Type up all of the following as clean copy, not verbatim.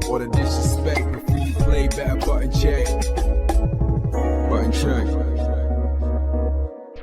All the disrespect before you play back, button check. Button check.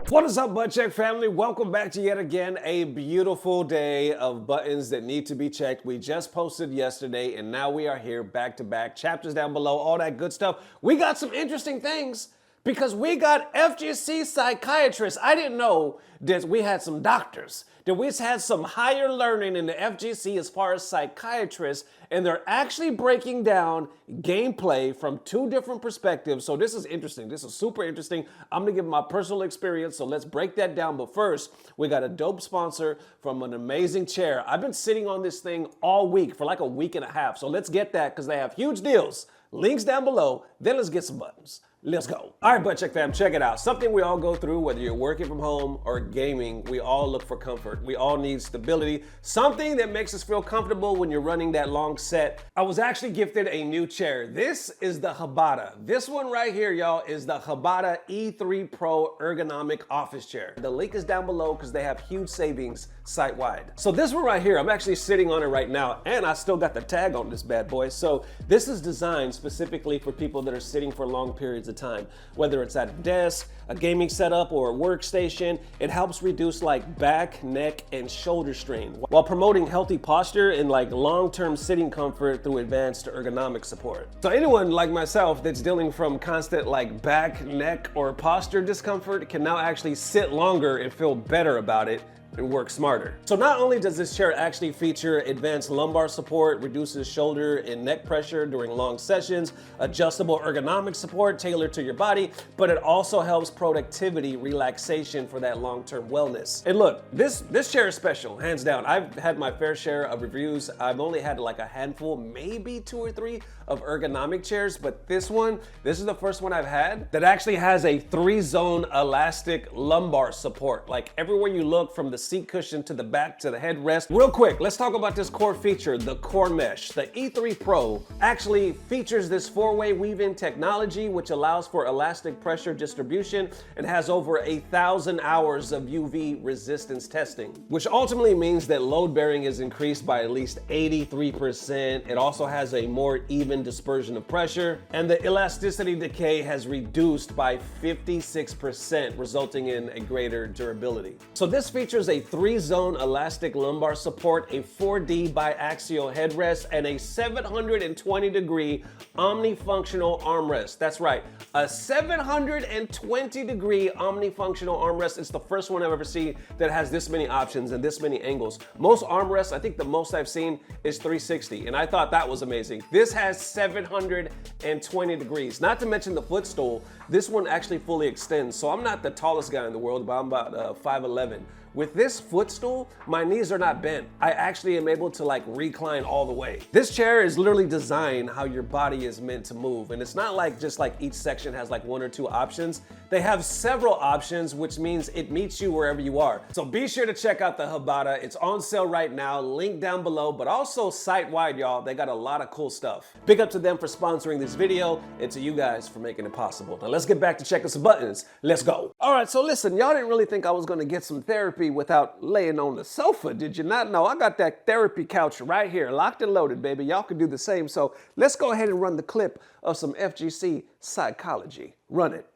What is up, Butt Check family? Welcome back to yet again a beautiful day of buttons that need to be checked. We just posted yesterday and now we are here back to back. Chapters down below, all that good stuff. We got some interesting things because we got FGC psychiatrists. I didn't know that we had some doctors, that we had some higher learning in the FGC as far as psychiatrists, and they're actually breaking down gameplay from two different perspectives. So this is interesting. This is super interesting. I'm gonna give my personal experience, so let's break that down. But first, we got a dope sponsor from an amazing chair. I've been sitting on this thing all week, for like a week and a half. So let's get that, because they have huge deals. Links down below. Then let's get some buttons. Let's go. All right, Butt Check fam, check it out. Something we all go through, whether you're working from home or gaming, we all look for comfort. We all need stability, something that makes us feel comfortable when you're running that long set. I was actually gifted a new chair. This is the Habata. This one right here, y'all, is the Habata E3 Pro ergonomic office chair. The link is down below because they have huge savings site-wide. So this one right here, I'm actually sitting on it right now, and I still got the tag on this bad boy. So this is designed specifically for people that are sitting for long periods of time, whether it's at a desk, a gaming setup, or a workstation. It helps reduce like back, neck, and shoulder strain while promoting healthy posture and like long-term sitting comfort through advanced ergonomic support. So anyone like myself that's dealing from constant like back, neck, or posture discomfort can now actually sit longer and feel better about it and work smarter. So not only does this chair actually feature advanced lumbar support, reduces shoulder and neck pressure during long sessions, adjustable ergonomic support tailored to your body, but it also helps productivity, relaxation for that long-term wellness. And look, this chair is special, hands down. I've had my fair share of reviews. I've only had like a handful, maybe 2 or 3 of ergonomic chairs, but this is the first one I've had that actually has a 3-zone elastic lumbar support. Like everywhere you look, from the seat cushion to the back to the headrest. Real quick, let's talk about this core feature, the core mesh. The E3 Pro actually features this 4-way weave-in technology, which allows for elastic pressure distribution and has over 1,000 hours of UV resistance testing, which ultimately means that load bearing is increased by at least 83%. It also has a more even dispersion of pressure, and the elasticity decay has reduced by 56%, resulting in a greater durability. So this features a 3-zone elastic lumbar support, a 4D biaxial headrest, and a 720-degree omnifunctional armrest. That's right, a 720-degree omnifunctional armrest. It's the first one I've ever seen that has this many options and this many angles. Most armrests, I think the most I've seen is 360, and I thought that was amazing. This has 720 degrees. Not to mention the footstool. This one actually fully extends. So I'm not the tallest guy in the world, but I'm about 5'11". With this footstool, my knees are not bent. I actually am able to like recline all the way. This chair is literally designed how your body is meant to move. And it's not like just like each section has like 1 or 2 options. They have several options, which means it meets you wherever you are. So be sure to check out the Habata. It's on sale right now, link down below, but also site-wide, y'all. They got a lot of cool stuff. Big up to them for sponsoring this video and to you guys for making it possible. Now let's get back to checking some buttons. Let's go. All right, so listen, y'all didn't really think I was gonna get some therapy without laying on the sofa, did you not? know? I got that therapy couch right here, locked and loaded, baby. Y'all can do the same. So let's go ahead and run the clip of some FGC psychology. Run it.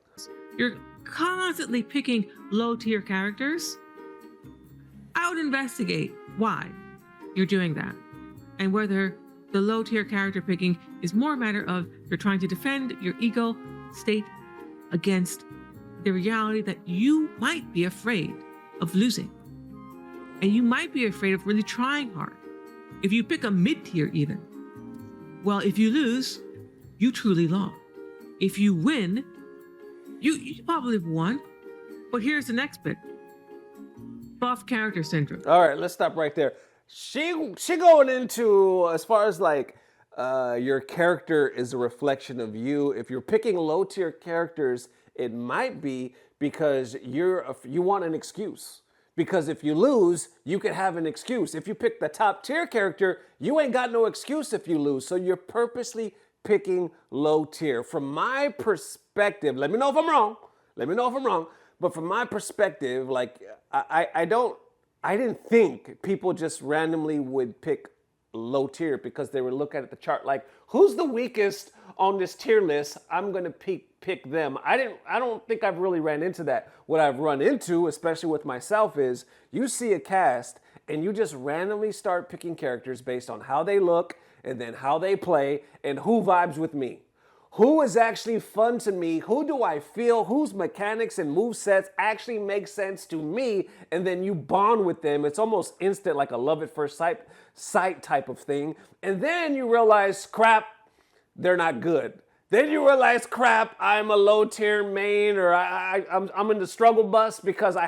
You're constantly picking low-tier characters. I would investigate why you're doing that and whether the low-tier character picking is more a matter of you're trying to defend your ego state against the reality that you might be afraid of losing. And you might be afraid of really trying hard. If you pick a mid-tier even, well, if you lose, you truly lost. If you win, you probably won. But here's the next bit. Buff character syndrome. All right, let's stop right there. She going into, as far as like, your character is a reflection of you. If you're picking low-tier characters, it might be because you want an excuse. Because if you lose, you could have an excuse. If you pick the top tier character, you ain't got no excuse if you lose. So you're purposely picking low tier. From my perspective, let me know if I'm wrong. Let me know if I'm wrong. But from my perspective, like I didn't think people just randomly would pick low tier because they were looking at the chart like, who's the weakest on this tier list? I'm gonna pick them. I don't think I've really ran into that. What I've run into, especially with myself, is you see a cast and you just randomly start picking characters based on how they look and then how they play and who vibes with me. Who is actually fun to me? Who do I feel? Whose mechanics and movesets actually make sense to me? And then you bond with them. It's almost instant, like a love at first sight type of thing. And then you realize, crap, they're not good. Then you realize, crap, I'm a low tier main, or I'm in the struggle bus because I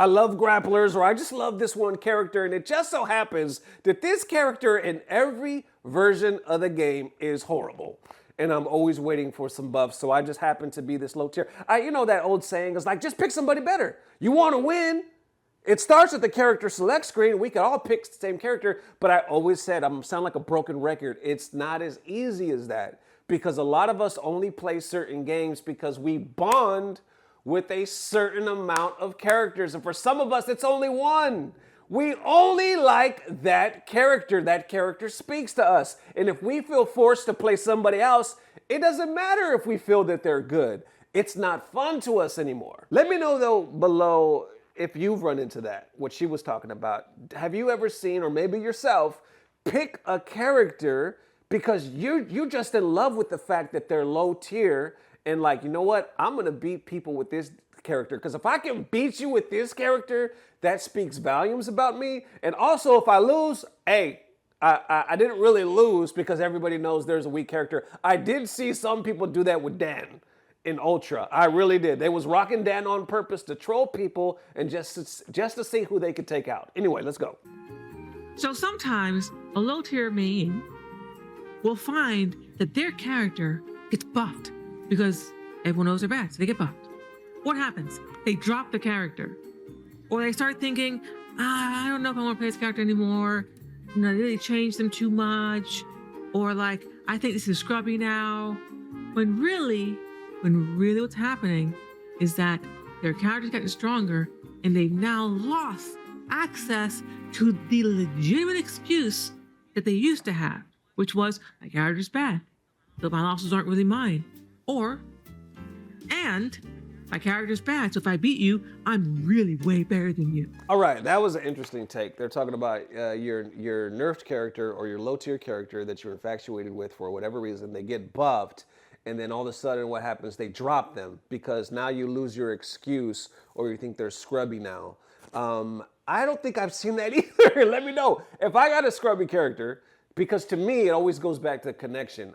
love grapplers, or I just love this one character. And it just so happens that this character in every version of the game is horrible. And I'm always waiting for some buffs, so I just happen to be this low tier. You know that old saying is like, just pick somebody better. You want to win? It starts at the character select screen. We could all pick the same character, but I always said, I'm sound like a broken record. It's not as easy as that because a lot of us only play certain games because we bond with a certain amount of characters. And for some of us, it's only one. We only like that character. That character speaks to us. And if we feel forced to play somebody else, it doesn't matter if we feel that they're good. It's not fun to us anymore. Let me know though below if you've run into that, what she was talking about. Have you ever seen, or maybe yourself, pick a character because you're just in love with the fact that they're low tier and like, you know what? I'm going to beat people with this character because if I can beat you with this character, that speaks volumes about me. And also if I lose, hey, I didn't really lose because everybody knows there's a weak character. I did see some people do that with Dan in Ultra. I really did. They was rocking Dan on purpose to troll people and just to see who they could take out. Anyway, let's go. So sometimes a low tier main will find that their character gets buffed because everyone knows they're bad, so they get buffed. What happens? They drop the character. Or they start thinking, I don't know if I want to play this character anymore. You know, they really changed them too much. Or like, I think this is scrubby now. When really what's happening is that their character's gotten stronger and they've now lost access to the legitimate excuse that they used to have, which was, my character's bad, so my losses aren't really mine. And my character's bad, so if I beat you, I'm really way better than you. All right, that was an interesting take. They're talking about your nerfed character or your low tier character that you're infatuated with for whatever reason. They get buffed, and then all of a sudden what happens? They drop them because now you lose your excuse or you think they're scrubby now. I don't think I've seen that either. Let me know. If I got a scrubby character, because to me, it always goes back to connection.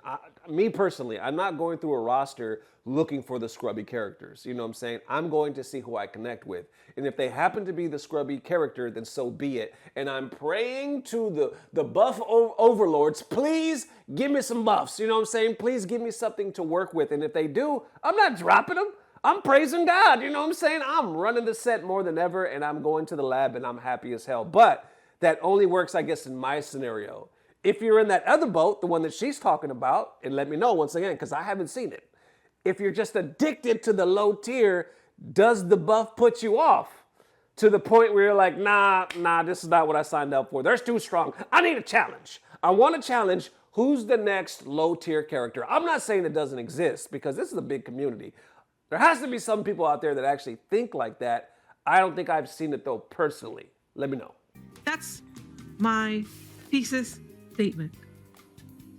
Me personally, I'm not going through a roster looking for the scrubby characters. You know what I'm saying? I'm going to see who I connect with. And if they happen to be the scrubby character, then so be it. And I'm praying to the buff overlords, please give me some buffs. You know what I'm saying? Please give me something to work with. And if they do, I'm not dropping them. I'm praising God. You know what I'm saying? I'm running the set more than ever, and I'm going to the lab, and I'm happy as hell. But that only works, I guess, in my scenario. If you're in that other boat, the one that she's talking about, and let me know once again, because I haven't seen it. If you're just addicted to the low tier, does the buff put you off? To the point where you're like, nah, this is not what I signed up for. They're too strong. I need a challenge. I want a challenge. Who's the next low tier character? I'm not saying it doesn't exist because this is a big community. There has to be some people out there that actually think like that. I don't think I've seen it though personally. Let me know. That's my thesis statement.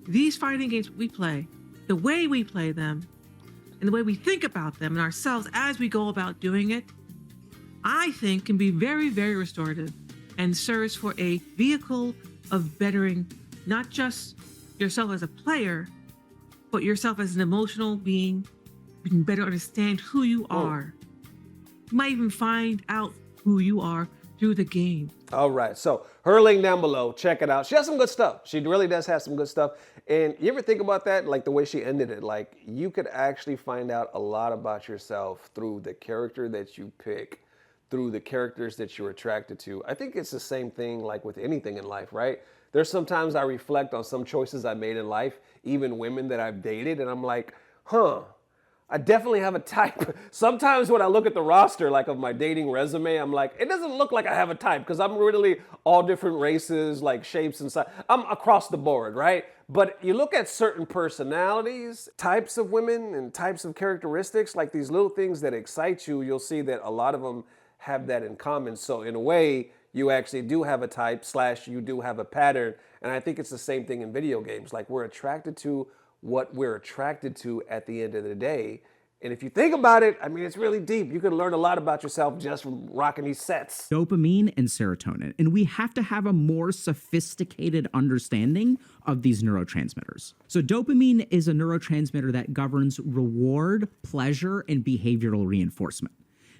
These fighting games we play, the way we play them, and the way we think about them and ourselves as we go about doing it, I think can be very, very restorative and serves for a vehicle of bettering not just yourself as a player, but yourself as an emotional being. You can better understand who you are. You might even find out who you are through the game. All right, so her link down below, check it out. She has some good stuff. She really does have some good stuff. And you ever think about that? Like the way she ended it, like you could actually find out a lot about yourself through the character that you pick, through the characters that you're attracted to. I think it's the same thing like with anything in life, right? There's sometimes I reflect on some choices I made in life, even women that I've dated, and I'm like, I definitely have a type. Sometimes when I look at the roster, like of my dating resume, I'm like, it doesn't look like I have a type because I'm really all different races, like shapes and size. I'm across the board, right? But you look at certain personalities, types of women and types of characteristics, like these little things that excite you, you'll see that a lot of them have that in common. So in a way, you actually do have a type / you do have a pattern. And I think it's the same thing in video games. Like we're attracted to what we're attracted to at the end of the day. And if you think about it, I mean, it's really deep. You can learn a lot about yourself just from rocking these sets. Dopamine and serotonin. And we have to have a more sophisticated understanding of these neurotransmitters. So dopamine is a neurotransmitter that governs reward, pleasure, and behavioral reinforcement.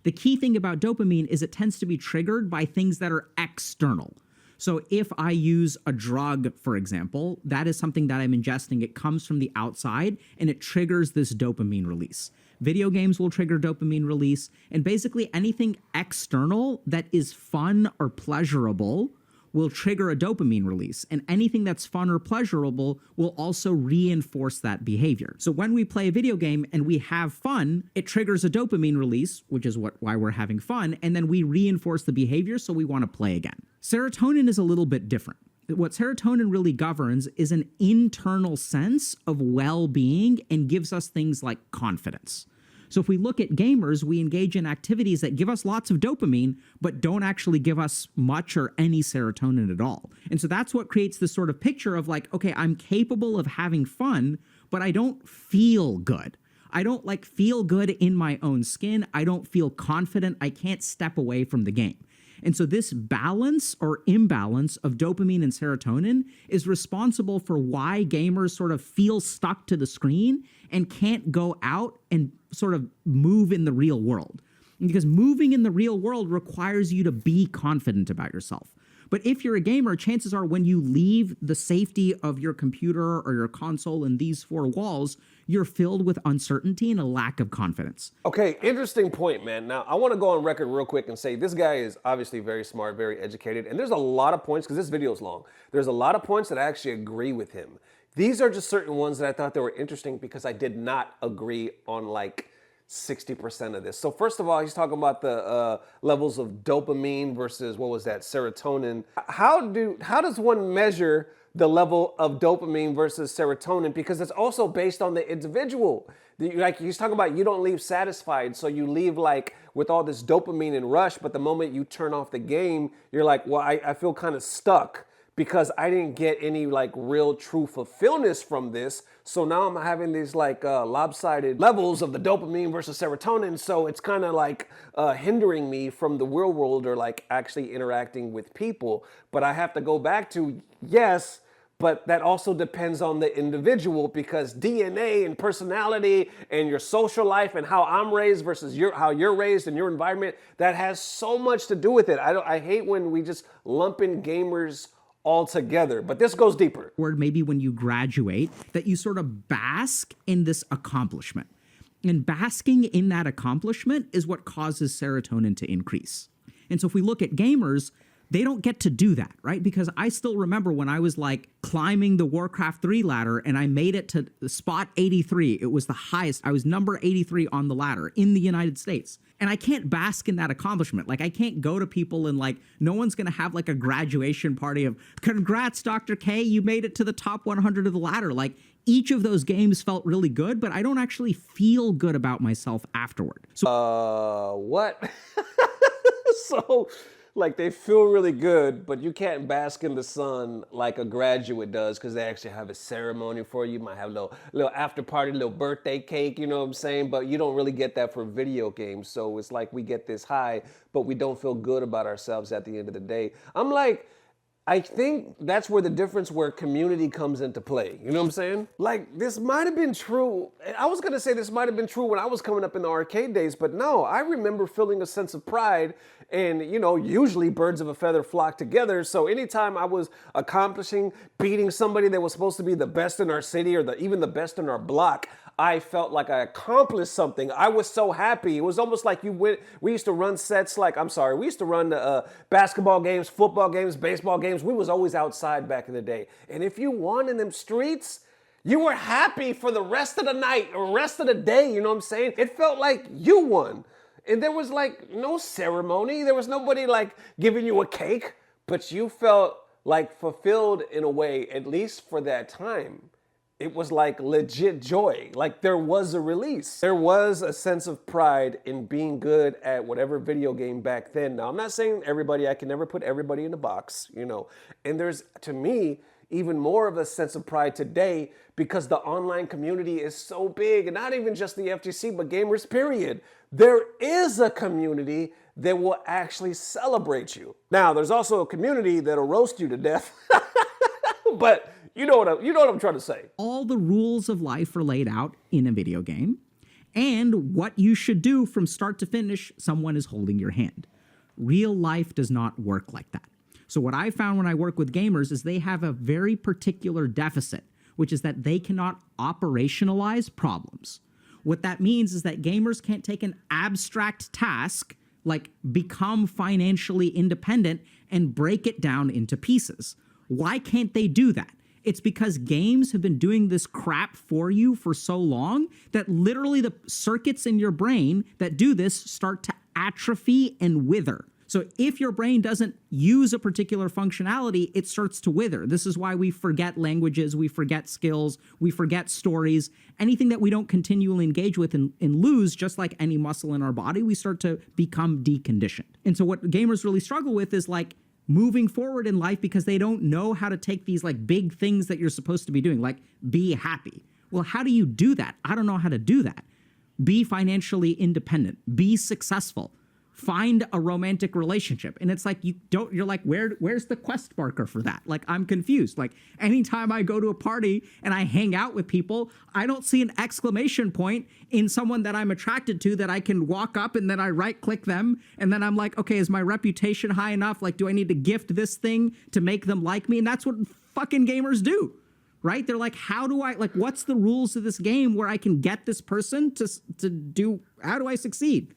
The key thing about dopamine is it tends to be triggered by things that are external. So if I use a drug, for example, that is something that I'm ingesting. It comes from the outside and it triggers this dopamine release. Video games will trigger dopamine release, and basically anything external that is fun or pleasurable will trigger a dopamine release, and anything that's fun or pleasurable will also reinforce that behavior. So when we play a video game and we have fun, it triggers a dopamine release, which is why we're having fun, and then we reinforce the behavior so we want to play again. Serotonin is a little bit different. What serotonin really governs is an internal sense of well-being and gives us things like confidence. So if we look at gamers, we engage in activities that give us lots of dopamine, but don't actually give us much or any serotonin at all. And so that's what creates this sort of picture of like, okay, I'm capable of having fun, but I don't feel good. I don't like feel good in my own skin. I don't feel confident. I can't step away from the game. And so this balance or imbalance of dopamine and serotonin is responsible for why gamers sort of feel stuck to the screen and can't go out and sort of move in the real world. Because moving in the real world requires you to be confident about yourself. But if you're a gamer, chances are when you leave the safety of your computer or your console and these four walls, you're filled with uncertainty and a lack of confidence. Okay, interesting point, man. Now, I want to go on record real quick and say this guy is obviously very smart, very educated, and there's a lot of points, because this video is long, there's a lot of points that I actually agree with him. These are just certain ones that I thought they were interesting because I did not agree on like 60% of this. So first of all, he's talking about the levels of dopamine versus, what was that, serotonin. How does one measure the level of dopamine versus serotonin? Because it's also based on the individual. Like he's talking about, you don't leave satisfied, so you leave like with all this dopamine and rush, but the moment you turn off the game, you're like, well, I feel kind of stuck because I didn't get any like real true fulfillment from this. So now I'm having these like lopsided levels of the dopamine versus serotonin. So it's kind of like hindering me from the real world or like actually interacting with people. But I have to go back to, yes, but that also depends on the individual, because DNA and personality and your social life and how I'm raised versus how you're raised in your environment, that has so much to do with it. I hate when we just lump in gamers altogether, but this goes deeper. Or maybe when you graduate, that you sort of bask in this accomplishment. And basking in that accomplishment is what causes serotonin to increase. And so if we look at gamers, they don't get to do that, right? Because I still remember when I was like climbing the Warcraft 3 ladder and I made it to spot 83. It was the highest. I was number 83 on the ladder in the United States. And I can't bask in that accomplishment. Like I can't go to people and like, no one's going to have like a graduation party of congrats, Dr. K, you made it to the top 100 of the ladder. Like each of those games felt really good, but I don't actually feel good about myself afterward. So, what? So, like they feel really good, but you can't bask in the sun like a graduate does, because they actually have a ceremony for you. You might have a little after party, little birthday cake, you know what I'm saying? But you don't really get that for video games. So it's like we get this high, but we don't feel good about ourselves at the end of the day. I'm like, I think that's where the difference where community comes into play. You know what I'm saying? Like, this might have been true. I was going to say this might have been true when I was coming up in the arcade days, but no, I remember feeling a sense of pride, and, you know, usually birds of a feather flock together. So anytime I was accomplishing, beating somebody that was supposed to be the best in our city or even the best in our block, I felt like I accomplished something. I was so happy. It was almost like we used to run sets like, we used to run basketball games, football games, baseball games. We was always outside back in the day. And if you won in them streets, You were happy for the rest of the night or rest of the day, you know what I'm saying? It felt like you won. And there was like no ceremony. There was nobody like giving you a cake, but you felt like fulfilled in a way, at least for that time. It was like legit joy. Like there was a release. There was a sense of pride in being good at whatever video game back then. Now, I'm not saying everybody, I can never put everybody in a box, you know. And there's, to me, even more of a sense of pride today because the online community is so big, and not even just the FGC, but gamers, period. There is a community that will actually celebrate you. Now, there's also a community that'll roast you to death, but you know what I'm trying to say. All the rules of life are laid out in a video game, and what you should do from start to finish, someone is holding your hand. Real life does not work like that. So what I found when I work with gamers is they have a very particular deficit, which is that they cannot operationalize problems. What that means is that gamers can't take an abstract task, like become financially independent, and break it down into pieces. Why can't they do that? It's because games have been doing this crap for you for so long that literally the circuits in your brain that do this start to atrophy and wither. So if your brain doesn't use a particular functionality, it starts to wither. This is why we forget languages, we forget skills, we forget stories. Anything that we don't continually engage with and lose, just like any muscle in our body, we start to become deconditioned. And so what gamers really struggle with is like moving forward in life because they don't know how to take these like big things that you're supposed to be doing, like be happy. Well, how do you do that? I don't know how to do that. Be financially independent, be successful. Find a romantic relationship. And it's like, you're like, where's the quest marker for that? Like, I'm confused. Like, anytime I go to a party and I hang out with people, I don't see an exclamation point in someone that I'm attracted to that I can walk up and then I right click them. And then I'm like, okay, is my reputation high enough? Like, do I need to gift this thing to make them like me? And that's what fucking gamers do, right? They're like, how do I, like, what's the rules of this game where I can get this person to do, how do I succeed?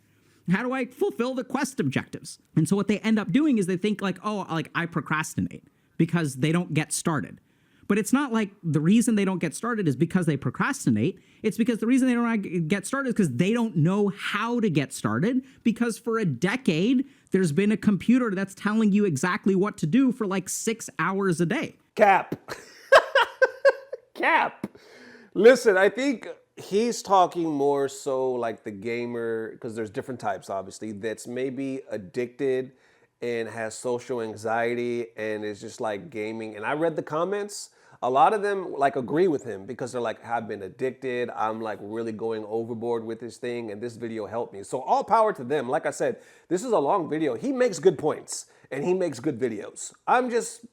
How do I fulfill the quest objectives? And so what they end up doing is they think like, oh, like I procrastinate because they don't get started. But it's not like the reason they don't get started is because they procrastinate. It's because the reason they don't get started is because they don't know how to get started, because for a decade, there's been a computer that's telling you exactly what to do for like 6 hours a day. Cap. Cap. Listen, I think he's talking more so like the gamer, because there's different types, obviously, that's maybe addicted and has social anxiety and is just like gaming. And I read the comments. A lot of them like agree with him because they're like, I've been addicted. I'm like really going overboard with this thing, and this video helped me. So all power to them. Like I said, this is a long video. He makes good points and he makes good videos. I'm just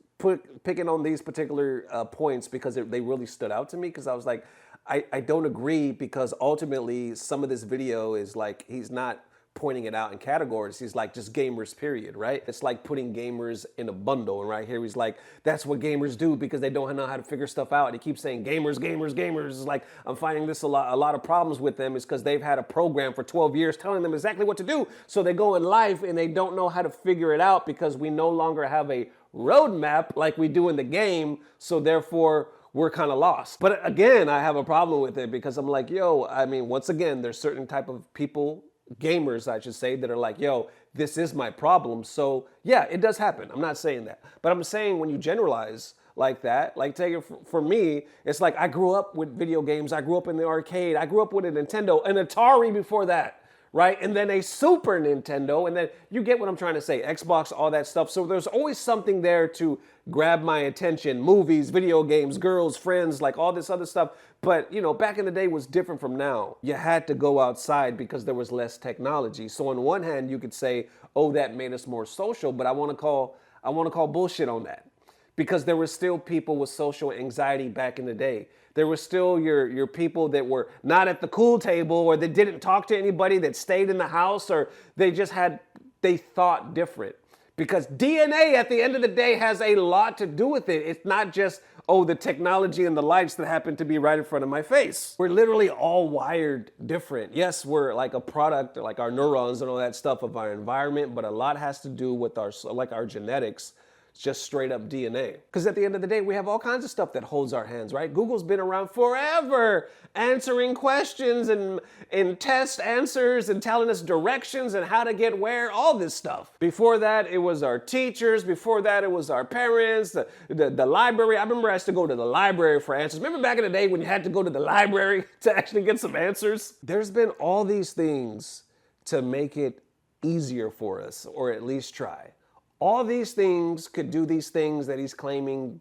picking on these particular points because they really stood out to me, because I was like, I don't agree, because ultimately some of this video is like, he's not pointing it out in categories. He's like, just gamers, period, right? It's like putting gamers in a bundle. And right here, he's like, that's what gamers do because they don't know how to figure stuff out. And he keeps saying gamers, gamers, gamers. It's like, I'm finding this a lot of problems with them is because they've had a program for 12 years telling them exactly what to do. So they go in life and they don't know how to figure it out because we no longer have a roadmap like we do in the game. So therefore, we're kind of lost. But again, I have a problem with it because I'm like, yo, I mean, once again, there's certain type of people, gamers, I should say, that are like, yo, this is my problem. So yeah, it does happen. I'm not saying that. But I'm saying when you generalize like that, like take it for me, it's like I grew up with video games. I grew up in the arcade. I grew up with a Nintendo, an Atari before that, right? And then a Super Nintendo, and then you get what I'm trying to say, Xbox, all that stuff. So there's always something there to grab my attention, movies, video games, girls, friends, like all this other stuff. But, you know, back in the day was different from now. You had to go outside because there was less technology. So on one hand, you could say, oh, that made us more social, but I want to call bullshit on that, because there were still people with social anxiety back in the day. There were still your people that were not at the cool table, or that didn't talk to anybody, that stayed in the house, or they thought different. Because DNA at the end of the day has a lot to do with it. It's not just, oh, the technology and the lights that happen to be right in front of my face. We're literally all wired different. Yes, we're like a product, like our neurons and all that stuff of our environment, but a lot has to do with our genetics It's just straight up DNA. Because at the end of the day, we have all kinds of stuff that holds our hands, right? Google's been around forever, answering questions and test answers and telling us directions and how to get where, all this stuff. Before that, it was our teachers. Before that, it was our parents, the library. I remember I used to go to the library for answers. Remember back in the day when you had to go to the library to actually get some answers? There's been all these things to make it easier for us, or at least try. All these things could do these things that he's claiming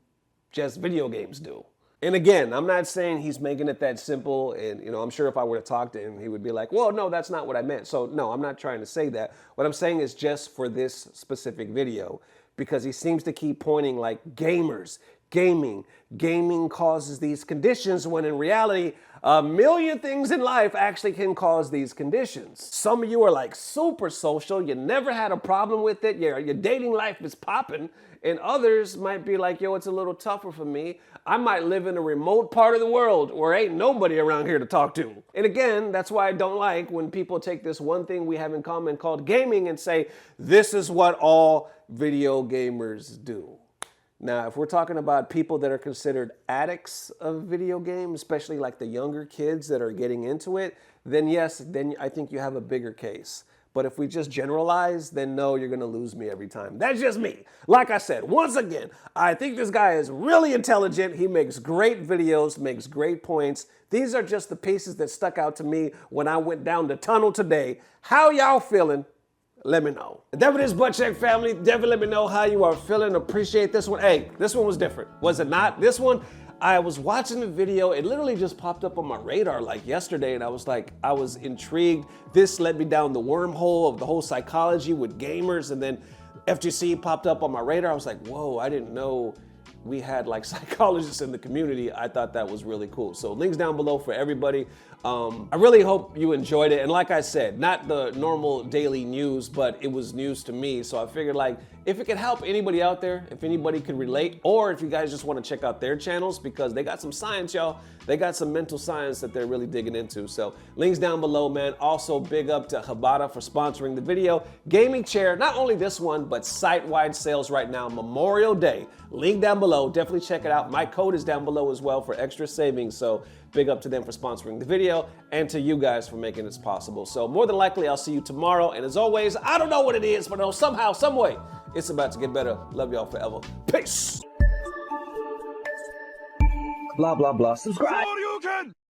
just video games do. And again, I'm not saying he's making it that simple, and I'm sure if I were to talk to him, he would be like, well, no, that's not what I meant. So no, I'm not trying to say that. What I'm saying is just for this specific video, because he seems to keep pointing like gamers, gaming causes these conditions, when in reality, a million things in life actually can cause these conditions. Some of you are like super social, you never had a problem with it, your dating life is popping, and others might be like, yo, it's a little tougher for me. I might live in a remote part of the world where ain't nobody around here to talk to. And again, that's why I don't like when people take this one thing we have in common called gaming and say, this is what all video gamers do. Now, if we're talking about people that are considered addicts of video games, especially like the younger kids that are getting into it, then yes, then I think you have a bigger case. But if we just generalize, then no, you're gonna lose me every time. That's just me. Like I said, once again, I think this guy is really intelligent. He makes great videos, makes great points. These are just the pieces that stuck out to me when I went down the tunnel today. How y'all feeling? Let me know. That it is, Butt Check family. Definitely let me know how you are feeling. Appreciate this one. Hey, this one was different. Was it not? This one, I was watching the video. It literally just popped up on my radar like yesterday, and I was intrigued. This led me down the wormhole of the whole psychology with gamers, and then FGC popped up on my radar. I was like, whoa, I didn't know we had like psychologists in the community. I thought that was really cool. So links down below for everybody. I really hope you enjoyed it. And like I said, not the normal daily news, but it was news to me. So I figured like, if it could help anybody out there, if anybody could relate, or if you guys just want to check out their channels, because they got some science, y'all. They got some mental science that they're really digging into. So links down below, man. Also big up to Habata for sponsoring the video. Gaming chair, not only this one, but site-wide sales right now, Memorial Day. Link down below, definitely check it out. My code is down below as well for extra savings. So big up to them for sponsoring the video, and to you guys for making this possible. So more than likely, I'll see you tomorrow. And as always, I don't know what it is, but somehow, some way, it's about to get better. Love y'all forever. Peace. Blah, blah, blah. Subscribe. You can!